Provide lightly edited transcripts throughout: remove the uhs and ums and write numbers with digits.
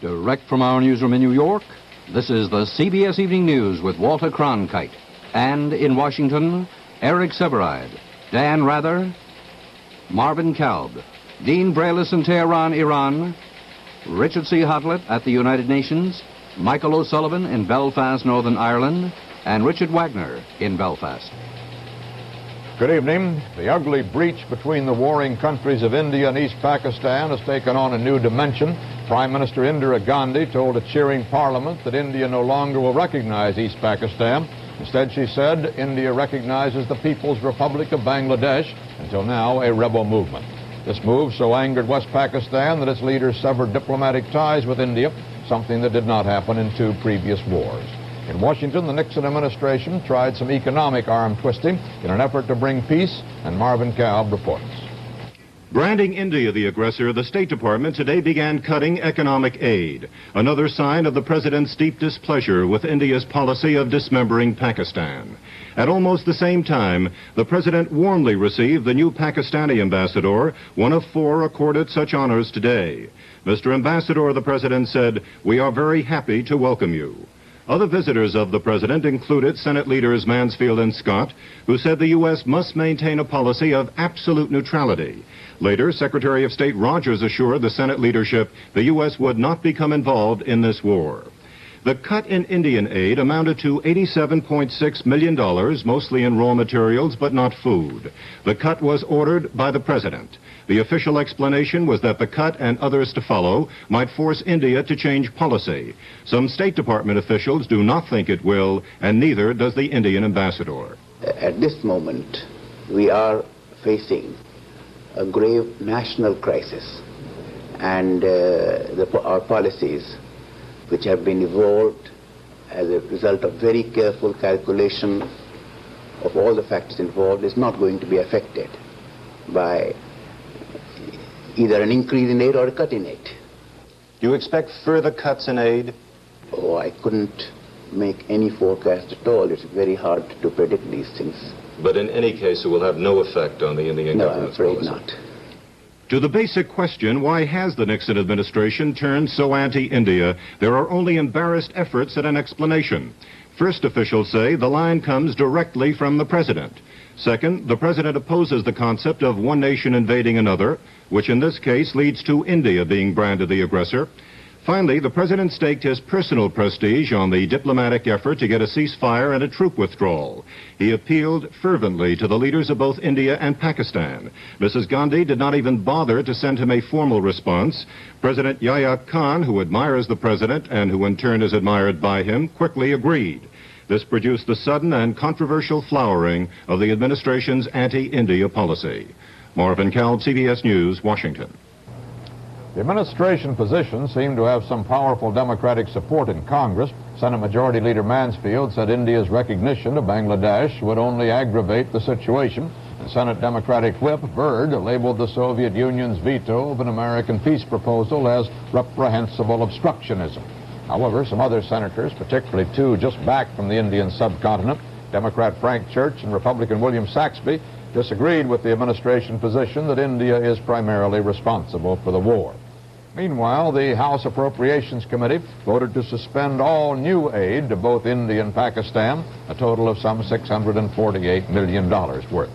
Direct from our newsroom in New York, this is the CBS Evening News with Walter Cronkite. And in Washington, Eric Severide, Dan Rather, Marvin Kalb, Dean Brelis in Tehran, Iran, Richard C. Hotlett at the United Nations, Michael O'Sullivan in Belfast, Northern Ireland, and Richard Wagner in Belfast. Good evening. The ugly breach between the warring countries of India and East Pakistan has taken on a new dimension. Prime Minister Indira Gandhi told a cheering parliament that India no longer will recognize East Pakistan. Instead, she said, India recognizes the People's Republic of Bangladesh, until now a rebel movement. This move so angered West Pakistan that its leaders severed diplomatic ties with India, something that did not happen in two previous wars. In Washington, the Nixon administration tried some economic arm twisting in an effort to bring peace, and Marvin Kalb reports. Branding India the aggressor, the State Department today began cutting economic aid, another sign of the president's deep displeasure with India's policy of dismembering Pakistan. At almost the same time, the president warmly received the new Pakistani ambassador, one of 4 accorded such honors today. Mr. Ambassador, the president said, "We are very happy to welcome you." Other visitors of the president included Senate leaders Mansfield and Scott, who said the U.S. must maintain a policy of absolute neutrality. Later, Secretary of State Rogers assured the Senate leadership the U.S. would not become involved in this war. The cut in Indian aid amounted to $87.6 million, mostly in raw materials but not food. The cut was ordered by the president. The official explanation was that the cut and others to follow might force India to change policy. Some State Department officials do not think it will, and neither does the Indian ambassador. At this moment, we are facing a grave national crisis, and our policies, which have been evolved as a result of very careful calculation of all the factors involved, is not going to be affected by either an increase in aid or a cut in aid. Do you expect further cuts in aid? Oh, I couldn't make any forecast at all. It's very hard to predict these things. But in any case, it will have no effect on the Indian government's policy? No, I'm afraid not. To the basic question, why has the Nixon administration turned so anti-India, there are only embarrassed efforts at an explanation. First, officials say the line comes directly from the president. Second, the president opposes the concept of one nation invading another, which in this case leads to India being branded the aggressor. Finally, the president staked his personal prestige on the diplomatic effort to get a ceasefire and a troop withdrawal. He appealed fervently to the leaders of both India and Pakistan. Mrs. Gandhi did not even bother to send him a formal response. President Yahya Khan, who admires the president and who in turn is admired by him, quickly agreed. This produced the sudden and controversial flowering of the administration's anti-India policy. Marvin Kalb, CBS News, Washington. The administration position seemed to have some powerful Democratic support in Congress. Senate Majority Leader Mansfield said India's recognition of Bangladesh would only aggravate the situation. And Senate Democratic Whip Byrd labeled the Soviet Union's veto of an American peace proposal as reprehensible obstructionism. However, some other senators, particularly 2 just back from the Indian subcontinent, Democrat Frank Church and Republican William Saxby, disagreed with the administration position that India is primarily responsible for the war. Meanwhile, the House Appropriations Committee voted to suspend all new aid to both India and Pakistan, a total of some $648 million worth.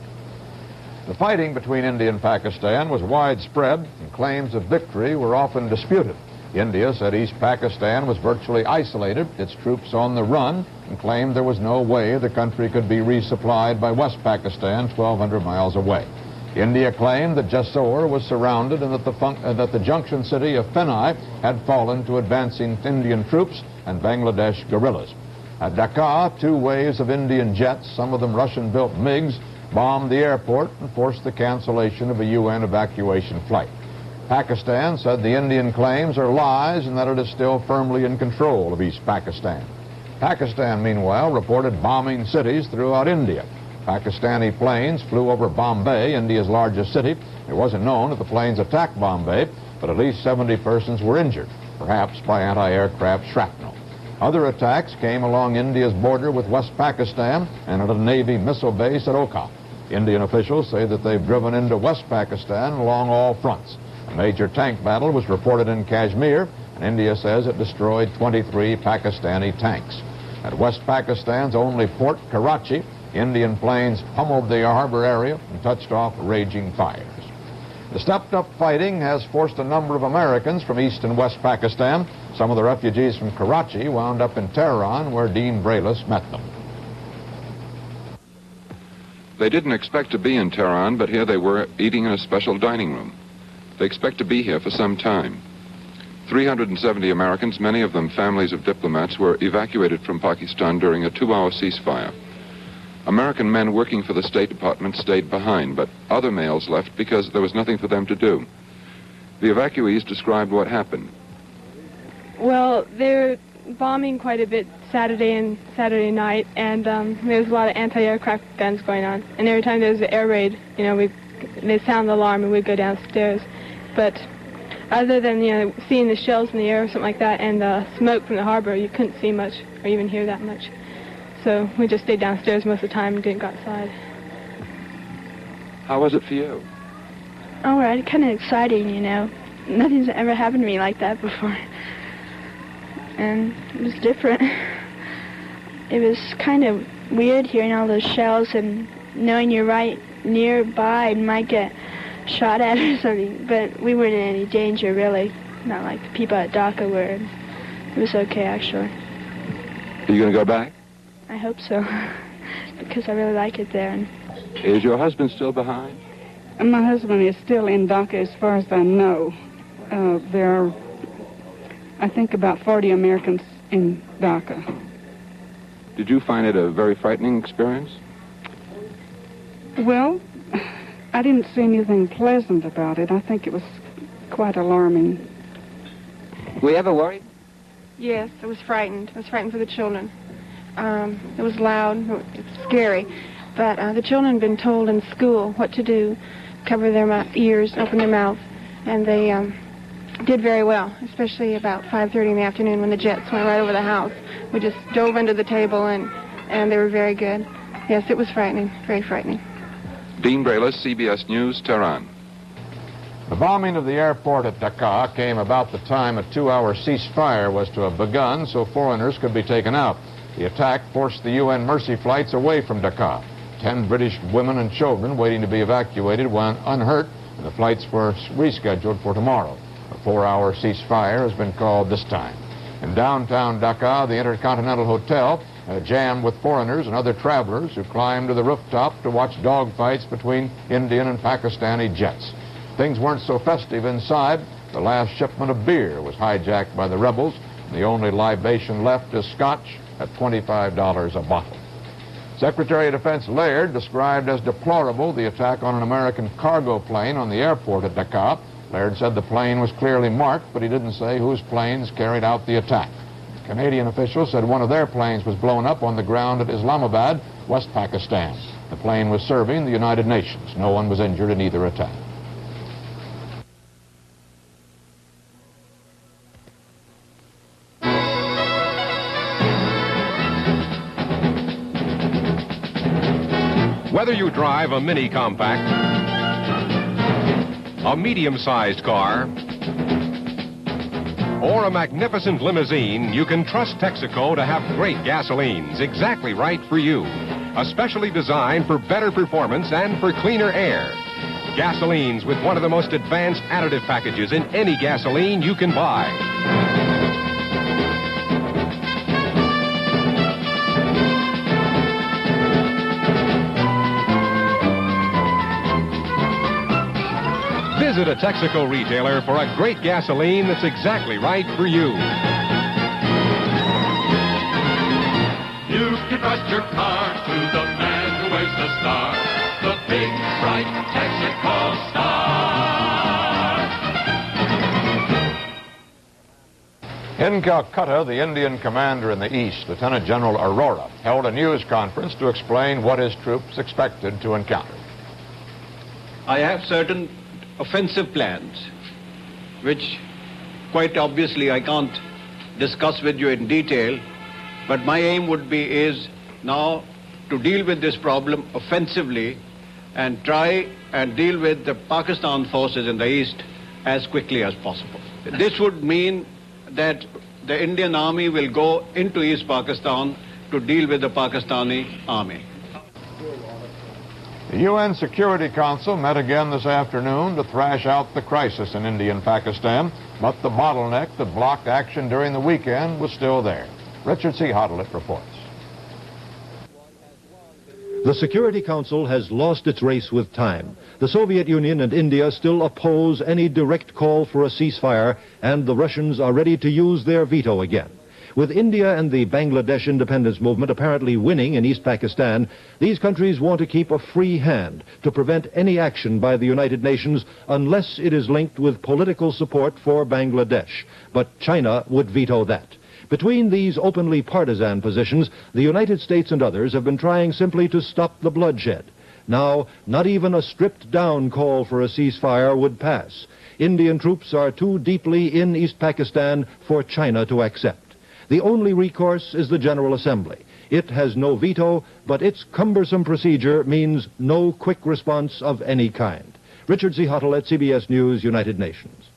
The fighting between India and Pakistan was widespread, and claims of victory were often disputed. India said East Pakistan was virtually isolated, its troops on the run, and claimed there was no way the country could be resupplied by West Pakistan, 1,200 miles away. India claimed that Jessore was surrounded and that the junction city of Fenai had fallen to advancing Indian troops and Bangladesh guerrillas. At Dhaka, 2 waves of Indian jets, some of them Russian-built MiGs, bombed the airport and forced the cancellation of a UN evacuation flight. Pakistan said the Indian claims are lies and that it is still firmly in control of East Pakistan. Pakistan, meanwhile, reported bombing cities throughout India. Pakistani planes flew over Bombay, India's largest city. It wasn't known if the planes attacked Bombay, but at least 70 persons were injured, perhaps by anti-aircraft shrapnel. Other attacks came along India's border with West Pakistan and at a Navy missile base at Oka. Indian officials say that they've driven into West Pakistan along all fronts. A major tank battle was reported in Kashmir, and India says it destroyed 23 Pakistani tanks. At West Pakistan's only port, Karachi, Indian planes pummeled the harbor area and touched off raging fires. The stepped-up fighting has forced a number of Americans from East and West Pakistan. Some of the refugees from Karachi wound up in Tehran, where Dean Braylis met them. They didn't expect to be in Tehran, but here they were eating in a special dining room. They expect to be here for some time. 370 Americans, many of them families of diplomats, were evacuated from Pakistan during a 2-hour ceasefire. American men working for the State Department stayed behind, but other males left because there was nothing for them to do. The evacuees described what happened. Well, they're bombing quite a bit Saturday night, and there was a lot of anti-aircraft guns going on. And every time there was an air raid, they sound the alarm and we'd go downstairs. But other than, seeing the shells in the air or something like that and the smoke from the harbor, you couldn't see much or even hear that much. So we just stayed downstairs most of the time and didn't go outside. How was it for you? All right, kind of exciting, Nothing's ever happened to me like that before. And it was different. It was kind of weird hearing all those shells and knowing you're right nearby and might get shot at or something. But we weren't in any danger, really. Not like the people at Dhaka were. It was okay, actually. Are you going to go back? I hope so, because I really like it there. And is your husband still behind? My husband is still in Dhaka, as far as I know. There are, I think, about 40 Americans in Dhaka. Did you find it a very frightening experience? Well, I didn't see anything pleasant about it. I think it was quite alarming. Were you ever worried? Yes, I was frightened. I was frightened for the children. It was loud. It's scary. But the children had been told in school what to do, cover their ears, open their mouth, and they did very well, especially about 5:30 in the afternoon when the jets went right over the house. We just dove under the table, and they were very good. Yes, it was frightening, very frightening. Dean Braylis, CBS News, Tehran. The bombing of the airport at Dhaka came about the time a 2-hour ceasefire was to have begun so foreigners could be taken out. The attack forced the UN Mercy flights away from Dhaka. 10 British women and children waiting to be evacuated went unhurt, and the flights were rescheduled for tomorrow. A 4-hour ceasefire has been called this time. In downtown Dhaka, the Intercontinental Hotel jammed with foreigners and other travelers who climbed to the rooftop to watch dogfights between Indian and Pakistani jets. Things weren't so festive inside. The last shipment of beer was hijacked by the rebels, and the only libation left is scotch at $25 a bottle. Secretary of Defense Laird described as deplorable the attack on an American cargo plane on the airport at Dhaka. Laird said the plane was clearly marked, but he didn't say whose planes carried out the attack. Canadian officials said one of their planes was blown up on the ground at Islamabad, West Pakistan. The plane was serving the United Nations. No one was injured in either attack. Whether you drive a mini compact, a medium-sized car, or a magnificent limousine, you can trust Texaco to have great gasolines, exactly right for you. Especially designed for better performance and for cleaner air. Gasolines with one of the most advanced additive packages in any gasoline you can buy. Visit a Texaco retailer for a great gasoline that's exactly right for you. You can trust your car to the man who wears the star, the big, bright Texaco star. In Calcutta, the Indian commander in the east, Lieutenant General Arora, held a news conference to explain what his troops expected to encounter. I have certain offensive plans, which quite obviously I can't discuss with you in detail, but my aim would be is now to deal with this problem offensively and try and deal with the Pakistan forces in the east as quickly as possible. This would mean that the Indian army will go into East Pakistan to deal with the Pakistani army. The UN Security Council met again this afternoon to thrash out the crisis in India and Pakistan, but the bottleneck that blocked action during the weekend was still there. Richard C. Hoddlett reports. The Security Council has lost its race with time. The Soviet Union and India still oppose any direct call for a ceasefire, and the Russians are ready to use their veto again. With India and the Bangladesh independence movement apparently winning in East Pakistan, these countries want to keep a free hand to prevent any action by the United Nations unless it is linked with political support for Bangladesh. But China would veto that. Between these openly partisan positions, the United States and others have been trying simply to stop the bloodshed. Now, not even a stripped-down call for a ceasefire would pass. Indian troops are too deeply in East Pakistan for China to accept. The only recourse is the General Assembly. It has no veto, but its cumbersome procedure means no quick response of any kind. Richard C. Hoddlett, CBS News, United Nations.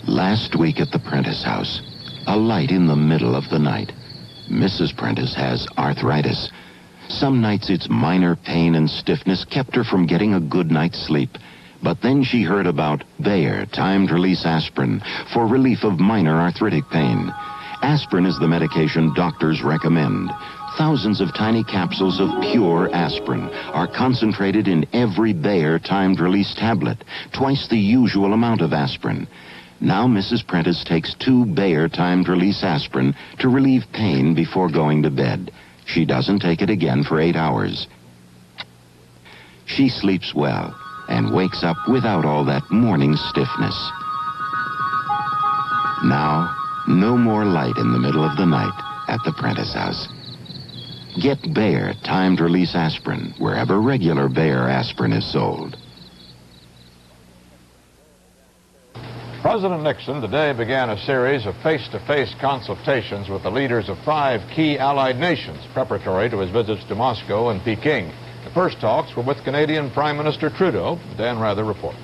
Last week at the Prentice house, a light in the middle of the night. Mrs. Prentice has arthritis. Some nights its minor pain and stiffness kept her from getting a good night's sleep. But then she heard about Bayer timed-release aspirin for relief of minor arthritic pain. Aspirin is the medication doctors recommend. Thousands of tiny capsules of pure aspirin are concentrated in every Bayer timed-release tablet, twice the usual amount of aspirin. Now Mrs. Prentice takes 2 Bayer timed-release aspirin to relieve pain before going to bed. She doesn't take it again for 8 hours. She sleeps well and wakes up without all that morning stiffness. Now, no more light in the middle of the night at the Prentice house. Get Bayer timed-release aspirin wherever regular Bayer aspirin is sold. President Nixon today began a series of face-to-face consultations with the leaders of 5 key allied nations preparatory to his visits to Moscow and Peking. The first talks were with Canadian Prime Minister Trudeau. Dan Rather reports.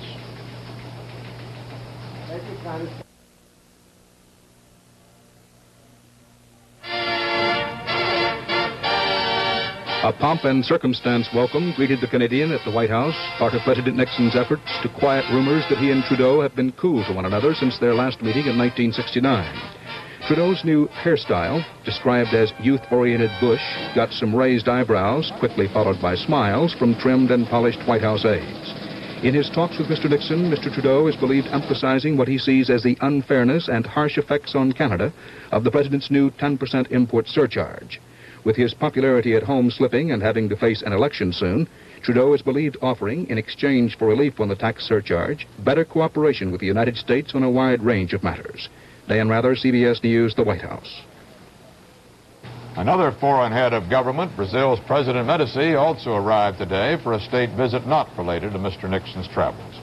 A pomp and circumstance welcome greeted the Canadian at the White House, part of President Nixon's efforts to quiet rumors that he and Trudeau have been cool to one another since their last meeting in 1969. Trudeau's new hairstyle, described as youth-oriented bush, got some raised eyebrows, quickly followed by smiles from trimmed and polished White House aides. In his talks with Mr. Nixon, Mr. Trudeau is believed emphasizing what he sees as the unfairness and harsh effects on Canada of the president's new 10% import surcharge. With his popularity at home slipping and having to face an election soon, Trudeau is believed offering, in exchange for relief on the tax surcharge, better cooperation with the United States on a wide range of matters. Dan Rather, CBS News, the White House. Another foreign head of government, Brazil's President Medici, also arrived today for a state visit not related to Mr. Nixon's travels.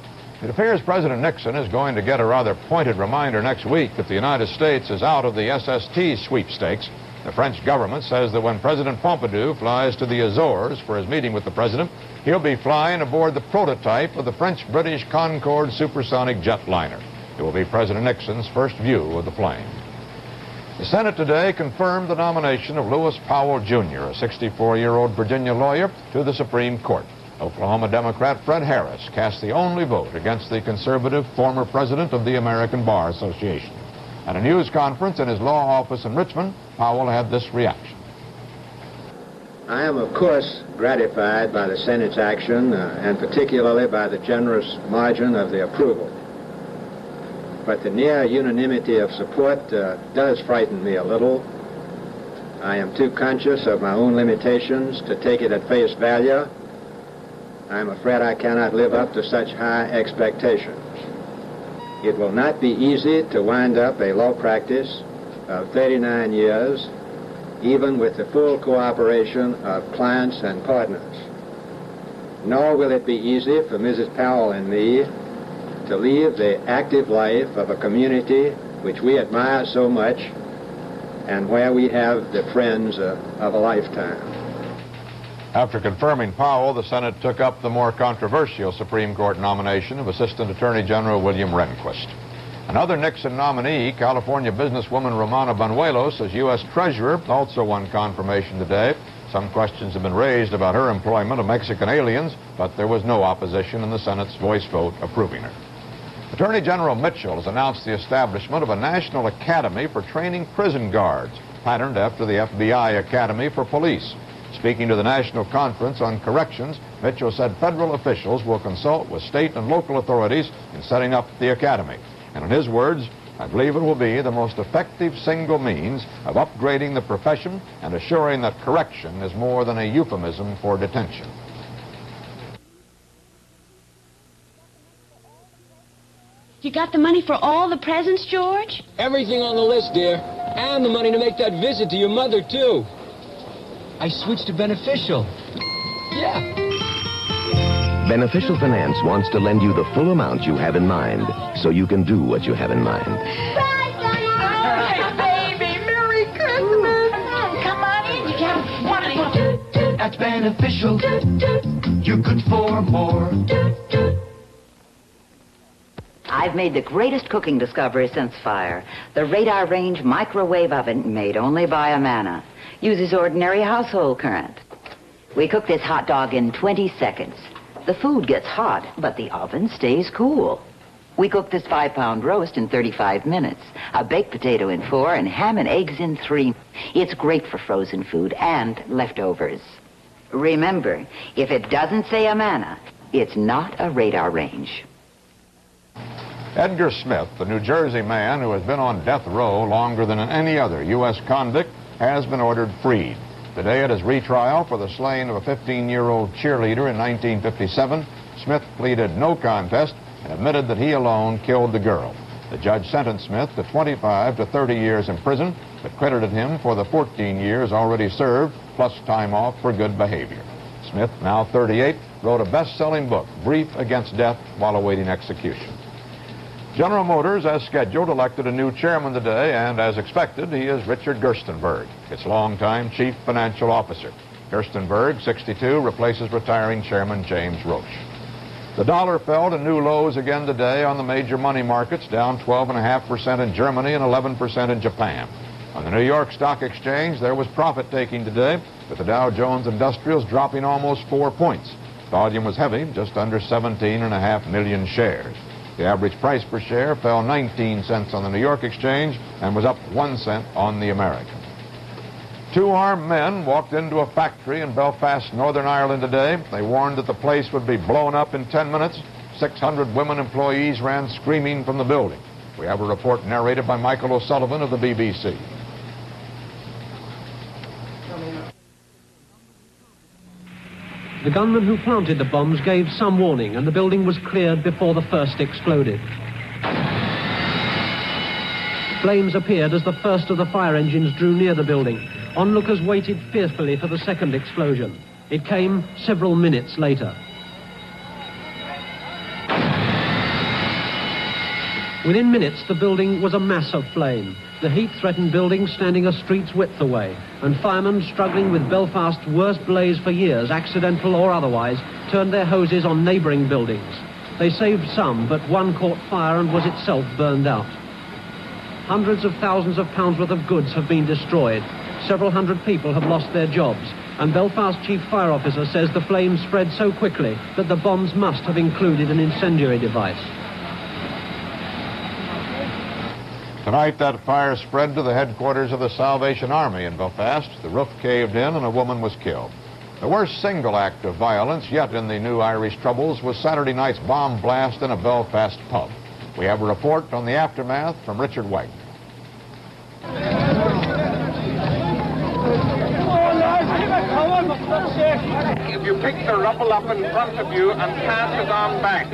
It appears President Nixon is going to get a rather pointed reminder next week that the United States is out of the SST sweepstakes. The French government says that when President Pompidou flies to the Azores for his meeting with the president, he'll be flying aboard the prototype of the French-British Concorde supersonic jetliner. It will be President Nixon's first view of the plane. The Senate today confirmed the nomination of Lewis Powell, Jr., a 64-year-old Virginia lawyer, to the Supreme Court. Oklahoma Democrat Fred Harris cast the only vote against the conservative former president of the American Bar Association. At a news conference in his law office in Richmond, Powell had this reaction. I am, of course, gratified by the Senate's action, and particularly by the generous margin of the approval. But the near unanimity of support does frighten me a little. I am too conscious of my own limitations to take it at face value. I'm afraid I cannot live up to such high expectations. It will not be easy to wind up a law practice of 39 years, even with the full cooperation of clients and partners. Nor will it be easy for Mrs. Powell and me to leave the active life of a community which we admire so much and where we have the friends of a lifetime. After confirming Powell, the Senate took up the more controversial Supreme Court nomination of Assistant Attorney General William Rehnquist. Another Nixon nominee, California businesswoman Romana Banuelos, as U.S. Treasurer, also won confirmation today. Some questions have been raised about her employment of Mexican aliens, but there was no opposition in the Senate's voice vote approving her. Attorney General Mitchell has announced the establishment of a national academy for training prison guards, patterned after the FBI Academy for Police. Speaking to the National Conference on Corrections, Mitchell said federal officials will consult with state and local authorities in setting up the academy. And in his words, I believe it will be the most effective single means of upgrading the profession and assuring that correction is more than a euphemism for detention. You got the money for all the presents, George? Everything on the list, dear. And the money to make that visit to your mother, too. I switched to Beneficial. Yeah. Beneficial Finance wants to lend you the full amount you have in mind, so you can do what you have in mind. Hey, baby, Merry Christmas! Come on in, you got money. At Beneficial, you're good for more. I've made the greatest cooking discovery since fire. The Radar Range microwave oven made only by Amana. Uses ordinary household current. We cook this hot dog in 20 seconds. The food gets hot, but the oven stays cool. We cook this 5-pound roast in 35 minutes, a baked potato in 4, and ham and eggs in 3. It's great for frozen food and leftovers. Remember, if it doesn't say Amana, it's not a Radar Range. Edgar Smith, the New Jersey man who has been on death row longer than any other U.S. convict, has been ordered freed. Today at his retrial for the slaying of a 15-year-old cheerleader in 1957, Smith pleaded no contest and admitted that he alone killed the girl. The judge sentenced Smith to 25 to 30 years in prison, but credited him for the 14 years already served, plus time off for good behavior. Smith, now 38, wrote a best-selling book, Brief Against Death, while awaiting execution. General Motors, as scheduled, elected a new chairman today, and as expected, he is Richard Gerstenberg, its longtime chief financial officer. Gerstenberg, 62, replaces retiring chairman James Roche. The dollar fell to new lows again today on the major money markets, down 12.5% in Germany and 11% in Japan. On the New York Stock Exchange, there was profit-taking today, with the Dow Jones Industrials dropping almost 4 points. Volume was heavy, just under 17.5 million shares. The average price per share fell 19 cents on the New York Exchange and was up 1 cent on the American. 2 armed men walked into a factory in Belfast, Northern Ireland today. They warned that the place would be blown up in 10 minutes. 600 women employees ran screaming from the building. We have a report narrated by Michael O'Sullivan of the BBC. The gunmen who planted the bombs gave some warning, and the building was cleared before the first exploded. Flames appeared as the first of the fire engines drew near the building. Onlookers waited fearfully for the second explosion. It came several minutes later. Within minutes, the building was a mass of flame. The heat threatened buildings standing a street's width away, and firemen struggling with Belfast's worst blaze for years, accidental or otherwise, turned their hoses on neighbouring buildings. They saved some, but one caught fire and was itself burned out. Hundreds of thousands of pounds worth of goods have been destroyed. Several hundred people have lost their jobs, and Belfast Chief Fire Officer says the flames spread so quickly that the bombs must have included an incendiary device. Tonight, that fire spread to the headquarters of the Salvation Army in Belfast. The roof caved in and a woman was killed. The worst single act of violence yet in the new Irish troubles was Saturday night's bomb blast in a Belfast pub. We have a report on the aftermath from Richard Wagner. If you pick the rubble up in front of you and pass it on back,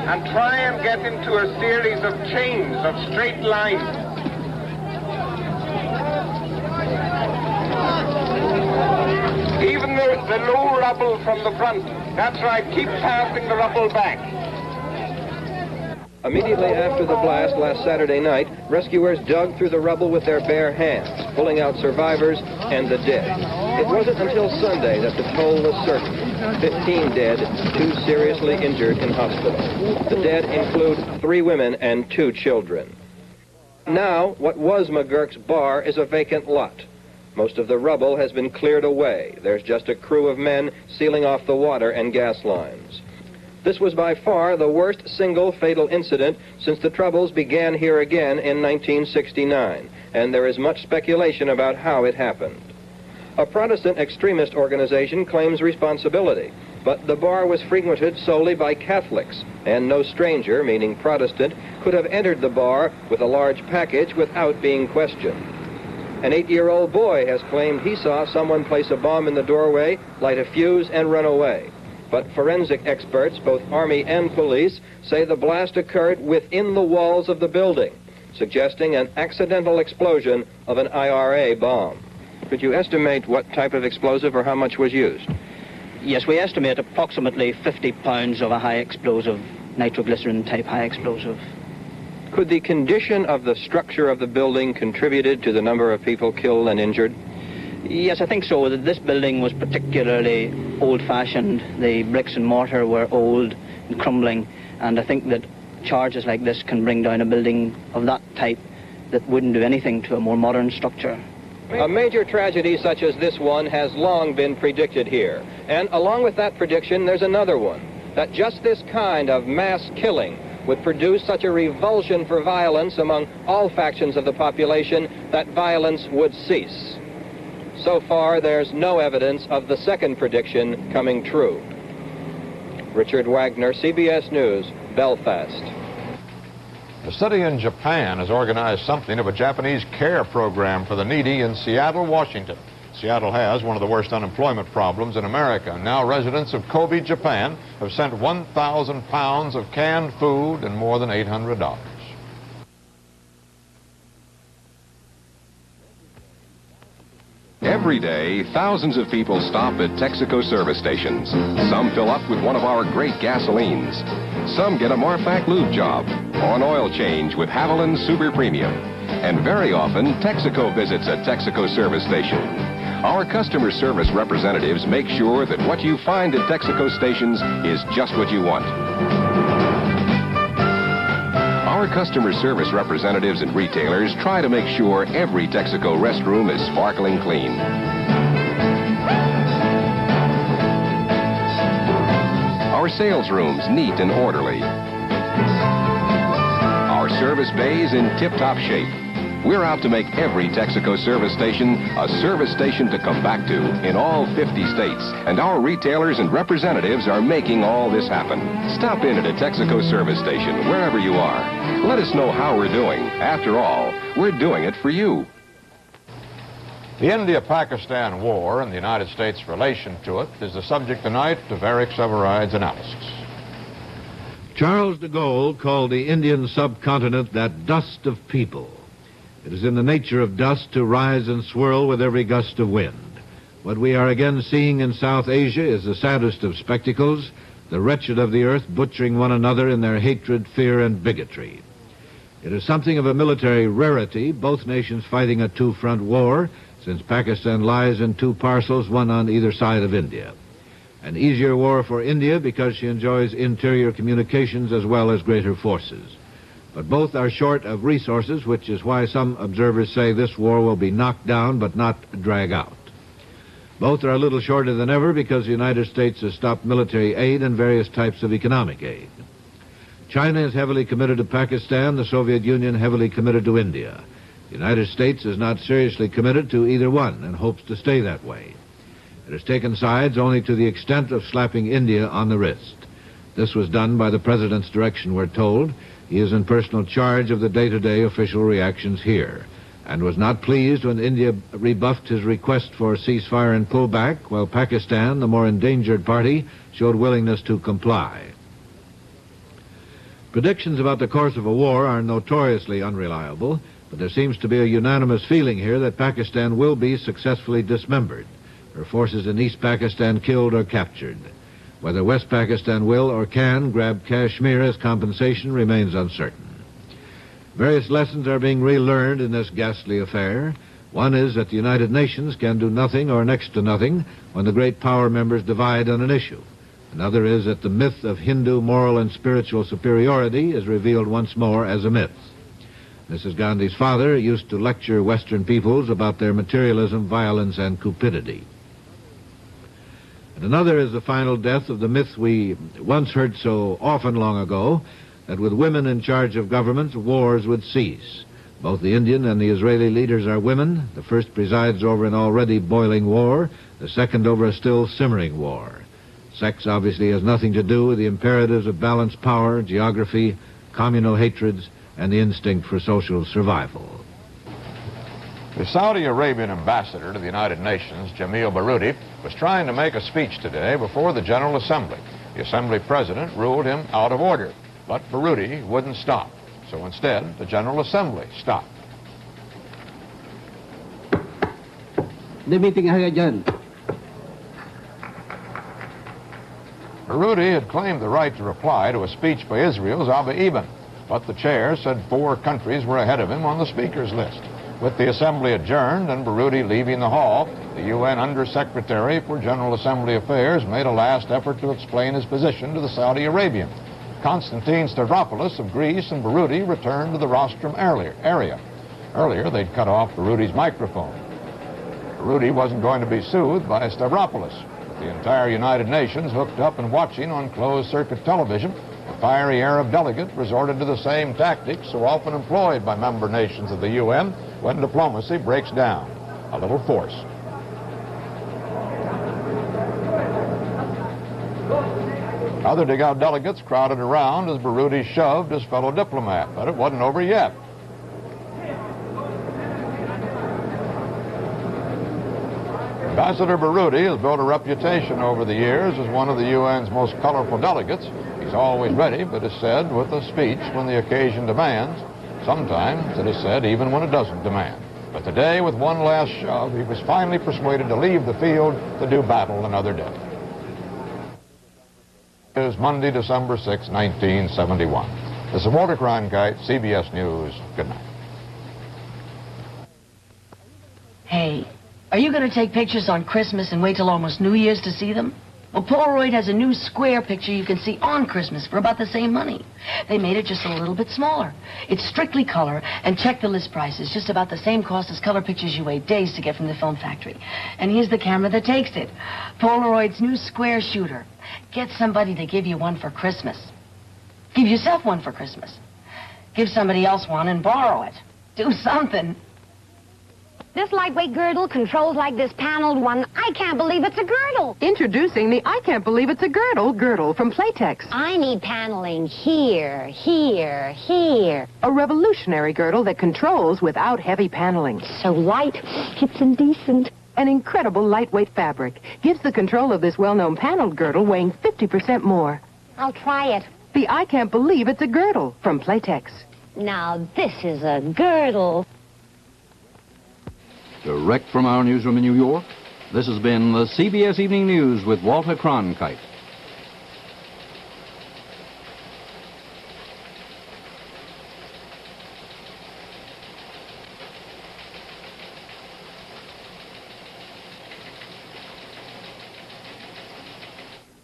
and try and get into a series of chains of straight lines. Even the low rubble from the front. That's right, keep passing the rubble back. Immediately after the blast last Saturday night, rescuers dug through the rubble with their bare hands, pulling out survivors and the dead. It wasn't until Sunday that the toll was certain. 15 dead, 2 seriously injured in hospital. The dead include 3 women and 2 children. Now, what was McGurk's bar is a vacant lot. Most of the rubble has been cleared away. There's just a crew of men sealing off the water and gas lines. This was by far the worst single fatal incident since the troubles began here again in 1969, and there is much speculation about how it happened. A Protestant extremist organization claims responsibility, but the bar was frequented solely by Catholics, and no stranger, meaning Protestant, could have entered the bar with a large package without being questioned. An 8-year-old boy has claimed he saw someone place a bomb in the doorway, light a fuse, and run away. But forensic experts, both Army and police, say the blast occurred within the walls of the building, suggesting an accidental explosion of an IRA bomb. Could you estimate what type of explosive or how much was used? Yes, we estimate approximately 50 pounds of a high explosive, nitroglycerin type high explosive. Could the condition of the structure of the building contributed to the number of people killed and injured? Yes, I think so. This building was particularly old-fashioned. The bricks and mortar were old and crumbling, and I think that charges like this can bring down a building of that type that wouldn't do anything to a more modern structure. A major tragedy such as this one has long been predicted here. And along with that prediction, there's another one, that just this kind of mass killing would produce such a revulsion for violence among all factions of the population that violence would cease. So far, there's no evidence of the second prediction coming true. Richard Wagner, CBS News, Belfast. A study in Japan has organized something of a Japanese care program for the needy in Seattle, Washington. Seattle has one of the worst unemployment problems in America. Now residents of Kobe, Japan have sent 1,000 pounds of canned food and more than $800. Every day, thousands of people stop at Texaco service stations. Some fill up with one of our great gasolines. Some get a Marfac lube job or an oil change with Haviland Super Premium. And very often, Texaco visits a Texaco service station. Our customer service representatives make sure that what you find at Texaco stations is just what you want. Our customer service representatives and retailers try to make sure every Texaco restroom is sparkling clean. Our sales rooms neat and orderly. Our service bays in tip-top shape. We're out to make every Texaco service station a service station to come back to in all 50 states. And our retailers and representatives are making all this happen. Stop in at a Texaco service station, wherever you are. Let us know how we're doing. After all, we're doing it for you. The India-Pakistan War and the United States' relation to it is the subject tonight of Eric Severide's analysis. Charles de Gaulle called the Indian subcontinent that dust of people. It is in the nature of dust to rise and swirl with every gust of wind. What we are again seeing in South Asia is the saddest of spectacles, the wretched of the earth butchering one another in their hatred, fear, and bigotry. It is something of a military rarity, both nations fighting a two-front war, since Pakistan lies in two parcels, one on either side of India. An easier war for India because she enjoys interior communications as well as greater forces. But both are short of resources, which is why some observers say this war will be knocked down but not drag out. Both are a little shorter than ever because the United States has stopped military aid and various types of economic aid. China is heavily committed to Pakistan, the Soviet Union heavily committed to India. The United States is not seriously committed to either one and hopes to stay that way. It has taken sides only to the extent of slapping India on the wrist. This was done by the President's direction, we're told. He is in personal charge of the day-to-day official reactions here, and was not pleased when India rebuffed his request for ceasefire and pullback, while Pakistan, the more endangered party, showed willingness to comply. Predictions about the course of a war are notoriously unreliable, but there seems to be a unanimous feeling here that Pakistan will be successfully dismembered, her forces in East Pakistan killed or captured. Whether West Pakistan will or can grab Kashmir as compensation remains uncertain. Various lessons are being relearned in this ghastly affair. One is that the United Nations can do nothing or next to nothing when the great power members divide on an issue. Another is that the myth of Hindu moral and spiritual superiority is revealed once more as a myth. Mrs. Gandhi's father used to lecture Western peoples about their materialism, violence, and cupidity. And another is the final death of the myth we once heard so often long ago, that with women in charge of governments, wars would cease. Both the Indian and the Israeli leaders are women. The first presides over an already boiling war, the second over a still simmering war. Sex obviously has nothing to do with the imperatives of balanced power, geography, communal hatreds, and the instinct for social survival. The Saudi Arabian ambassador to the United Nations, Jamil Baroudi, was trying to make a speech today before the General Assembly. The Assembly President ruled him out of order, but Baroudi wouldn't stop. So instead, the General Assembly stopped. The meeting again. Baroudi had claimed the right to reply to a speech by Israel's Abba Eban, but the chair said 4 countries were ahead of him on the speaker's list. With the Assembly adjourned and Baroudi leaving the hall, the UN Undersecretary for General Assembly Affairs made a last effort to explain his position to the Saudi Arabian. Konstantin Stavropoulos of Greece and Baroudi returned to the rostrum area. Earlier, they'd cut off Baroudi's microphone. Baroudi wasn't going to be soothed by Stavropoulos. With the entire United Nations hooked up and watching on closed-circuit television, the fiery Arab delegate resorted to the same tactics so often employed by member nations of the UN when diplomacy breaks down: a little force. Other delegates crowded around as Baroudi shoved his fellow diplomat, but it wasn't over yet. Ambassador Baroudi has built a reputation over the years as one of the UN's most colorful delegates. He's always ready, but is said, with a speech when the occasion demands. Sometimes, it is said, even when it doesn't demand. But today, with one last shove, he was finally persuaded to leave the field to do battle another day. It is Monday, December 6, 1971. This is Walter Cronkite, CBS News. Good night. Hey, are you going to take pictures on Christmas and wait till almost New Year's to see them? Well, Polaroid has a new square picture you can see on Christmas for about the same money. They made it just a little bit smaller. It's strictly color, and check the list prices. Just about the same cost as color pictures you wait days to get from the film factory. And here's the camera that takes it. Polaroid's new square shooter. Get somebody to give you one for Christmas. Give yourself one for Christmas. Give somebody else one and borrow it. Do something. This lightweight girdle controls like this paneled one. I can't believe it's a girdle. Introducing the I Can't Believe It's a Girdle from Playtex. I need paneling here, here, here. A revolutionary girdle that controls without heavy paneling. So light, it's indecent. An incredible lightweight fabric gives the control of this well-known paneled girdle weighing 50% more. I'll try it. The I Can't Believe It's a Girdle from Playtex. Now this is a girdle. Direct from our newsroom in New York, this has been the CBS Evening News with Walter Cronkite.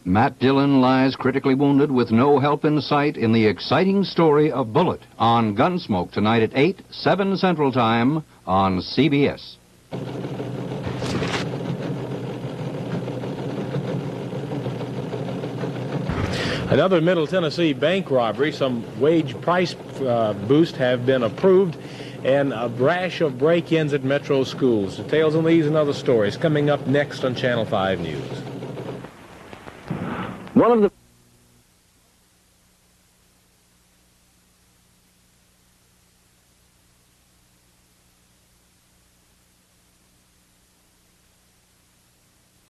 Matt Dillon lies critically wounded with no help in sight in the exciting story of Bullet on Gunsmoke tonight at 8, 7 Central Time on CBS. Another Middle Tennessee bank robbery. Some wage price boost have been approved, and a rash of break-ins at Metro schools. Details on these and other stories coming up next on Channel 5 News. One of the